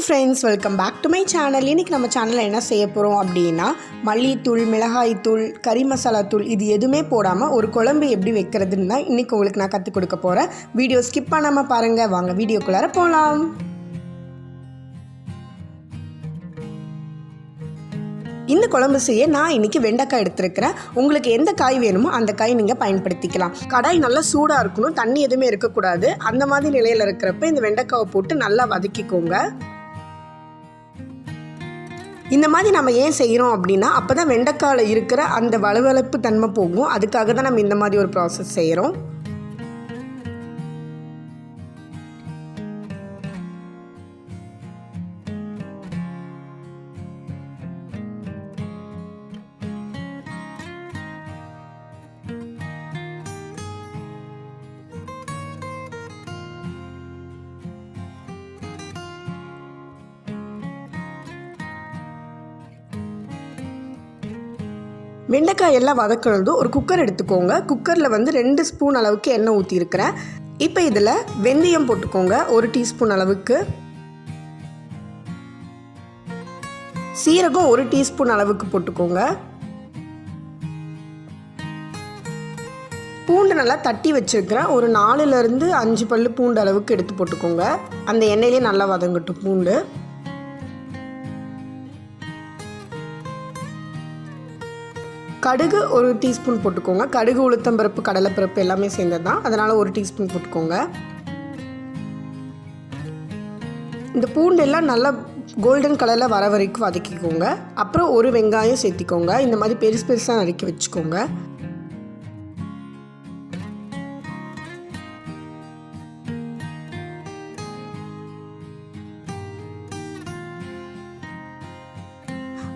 Friends, welcome back to my channel. இன்றைக்கி நம்ம சேனலில் என்ன செய்ய போகிறோம் அப்படின்னா, மல்லித்தூள், மிளகாய்த்தூள், கறி மசாலா தூள் இது எதுவுமே போடாமல் ஒரு குழம்பு எப்படி வைக்கிறதுன்னு தான் இன்றைக்கி உங்களுக்கு நான் கற்றுக் கொடுக்க போகிறேன். வீடியோ ஸ்கிப் பண்ணாமல் பாருங்கள். வாங்க வீடியோக்குள்ளார போகலாம். இந்த குழம்பு செய்ய நான் இன்றைக்கி வெண்டைக்காய் எடுத்துருக்கிறேன். உங்களுக்கு எந்த காய் வேணுமோ அந்த காய் நீங்கள் பயன்படுத்திக்கலாம். கடாய் நல்லா சூடாக இருக்கணும், தண்ணி எதுவுமே இருக்கக்கூடாது. அந்த மாதிரி நிலையில் இருக்கிறப்ப இந்த வெண்டைக்காவை போட்டு நல்லா வதக்கிக்கோங்க. இந்த மாதிரி நம்ம ஏன் செய்கிறோம் அப்படின்னா, அப்போ தான் வெண்டைக்காயில் இருக்கிற அந்த வளவளப்பு தன்மை போகும். அதுக்காக தான் நம்ம இந்த மாதிரி ஒரு ப்ராசஸ் செய்கிறோம். வெண்டைக்காய் எல்லாம் வதக்கினதும் ஒரு குக்கர் எடுத்துக்கோங்க. குக்கரில் 2 ஸ்பூன் அளவுக்கு எண்ணெய் ஊற்றிருக்கிறேன். இப்போ இதில் வெந்தயம் போட்டுக்கோங்க, 1 டீஸ்பூன் அளவுக்கு. சீரகம் 1 டீஸ்பூன் அளவுக்கு போட்டுக்கோங்க. பூண்டு நல்லா தட்டி வச்சுருக்கிறேன். ஒரு 4லேருந்து 5 பல்லு பூண்டு அளவுக்கு எடுத்து போட்டுக்கோங்க. அந்த எண்ணெயிலே நல்லா வதங்கட்டும் பூண்டு. கடுகு 1 டீஸ்பூன் போட்டுக்கோங்க. கடுகு, உளுத்தம்பருப்பு, கடலைப்பருப்பு எல்லாமே சேர்ந்தது தான், அதனால் 1 டீஸ்பூன் போட்டுக்கோங்க. இந்த பூண்டு எல்லாம் நல்லா கோல்டன் கலரில் வர வரைக்கும் வதக்கிக்கோங்க. அப்புறம் 1 வெங்காயம் சேர்த்திக்கோங்க. இந்த மாதிரி பெருசு பெருசாக நறுக்கி வச்சுக்கோங்க.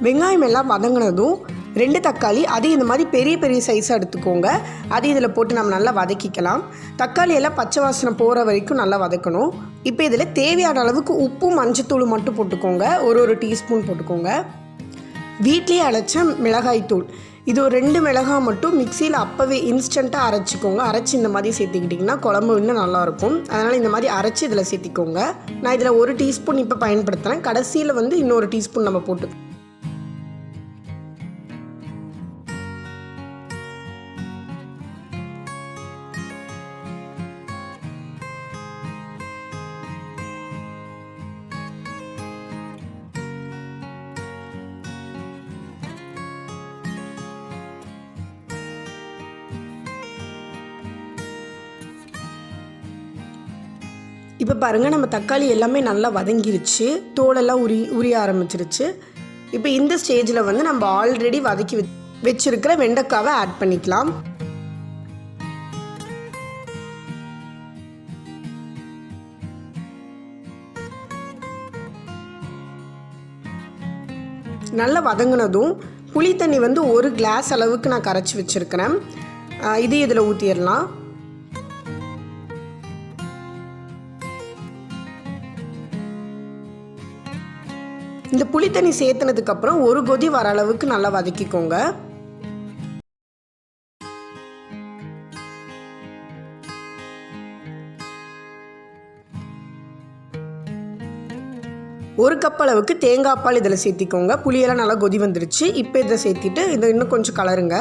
வெங்காயம் எல்லாம் வதங்கினதும் 2 தக்காளி, அது இந்த மாதிரி பெரிய பெரிய சைஸாக எடுத்துக்கோங்க. அது இதில் போட்டு நம்ம நல்லா வதக்கிக்கலாம். தக்காளி எல்லாம் பச்சை வாசனை போகிற வரைக்கும் நல்லா வதக்கணும். இப்போ இதில் தேவையான அளவுக்கு உப்பும் மஞ்சத்தூள் மட்டும் போட்டுக்கோங்க. 1 டீஸ்பூன் போட்டுக்கோங்க. வீட்லேயே அரைச்ச மிளகாய்த்தூள், இது ஒரு 2 மிளகாய் மட்டும் மிக்சியில் அப்போவே இன்ஸ்டண்ட்டாக அரைச்சிக்கோங்க. அரைச்சி இந்த மாதிரி சேர்த்துக்கிட்டிங்கன்னா குழம்பு இன்னும் நல்லாயிருக்கும். அதனால் இந்த மாதிரி அரைச்சி இதில் சேர்த்திக்கோங்க. நான் இதில் 1 டீஸ்பூன் இப்போ பயன்படுத்துகிறேன். கடைசியில் இன்னொரு டீஸ்பூன் நம்ம போட்டு இப்போ பாருங்கள், நம்ம தக்காளி எல்லாமே நல்லா வதங்கிருச்சு, தோலெல்லாம் உரிய ஆரம்பிச்சிருச்சு. இப்போ இந்த ஸ்டேஜில் நம்ம ஆல்ரெடி வதக்கி வச்சிருக்கிற வெண்டைக்காவை ஆட் பண்ணிக்கலாம். நல்லா வதங்கினதும் புளி தண்ணி 1 கிளாஸ் அளவுக்கு நான் கரைச்சி வச்சுருக்கிறேன். இது இதில் ஊற்றிடலாம். இந்த புளி தண்ணி சேர்த்துனதுக்கப்புறம் 1 கொதி வர அளவுக்கு நல்லா வதக்கிக்கோங்க. ஒரு கப் அளவுக்கு தேங்காய் பால் இதில் சேர்த்திக்கோங்க. புளியெல்லாம் நல்லா கொதி வந்துருச்சு. இப்போ இதை சேர்த்திட்டு இதை இன்னும் கொஞ்சம் கலருங்க.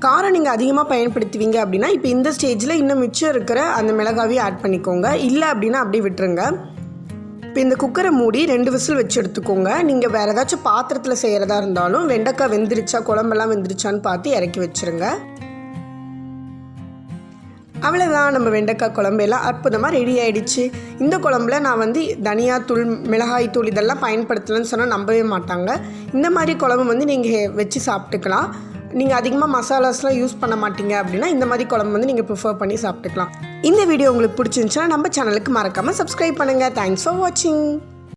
காரம் நீங்கள் அதிகமாக பயன்படுத்துவீங்க அப்படின்னா இப்போ இந்த ஸ்டேஜில் இன்னும் மிச்சம் இருக்கிற அந்த மிளகாவையும் ஆட் பண்ணிக்கோங்க. இல்லை அப்படின்னா அப்படியே விட்டுருங்க. இப்போ இந்த குக்கரை மூடி 2 விசில் வச்சு எடுத்துக்கோங்க. நீங்கள் வேறு ஏதாச்சும் பாத்திரத்தில் செய்கிறதா இருந்தாலும் வெண்டைக்காய் வெந்துருச்சா, குழம்பெல்லாம் வெந்துருச்சான்னு பார்த்து இறக்கி வச்சுருங்க. அவ்வளோதான், நம்ம வெண்டைக்காய் குழம்பு எல்லாம் அற்புதமாக ரெடி ஆகிடுச்சு. இந்த குழம்புல நான் தனியாத்தூள், மிளகாய்த்தூள் இதெல்லாம் பயன்படுத்தலைன்னு சொன்னால் நம்பவே மாட்டாங்க. இந்த மாதிரி குழம்பு நீங்கள் வச்சு சாப்பிட்டுக்கலாம். நீங்கள் அதிகமாக மசாலாஸ்லாம் யூஸ் பண்ண மாட்டீங்க அப்படின்னா இந்த மாதிரி குழம்பு நீங்கள் ப்ரிஃபர் பண்ணி சாப்பிட்டுக்கலாம். இந்த வீடியோ உங்களுக்கு பிடிச்சிருந்துச்சுன்னா நம்ம சேனலுக்கு மறக்காமல் சப்ஸ்கிரைப் பண்ணுங்கள். தேங்க்ஸ் ஃபார் வாட்சிங்.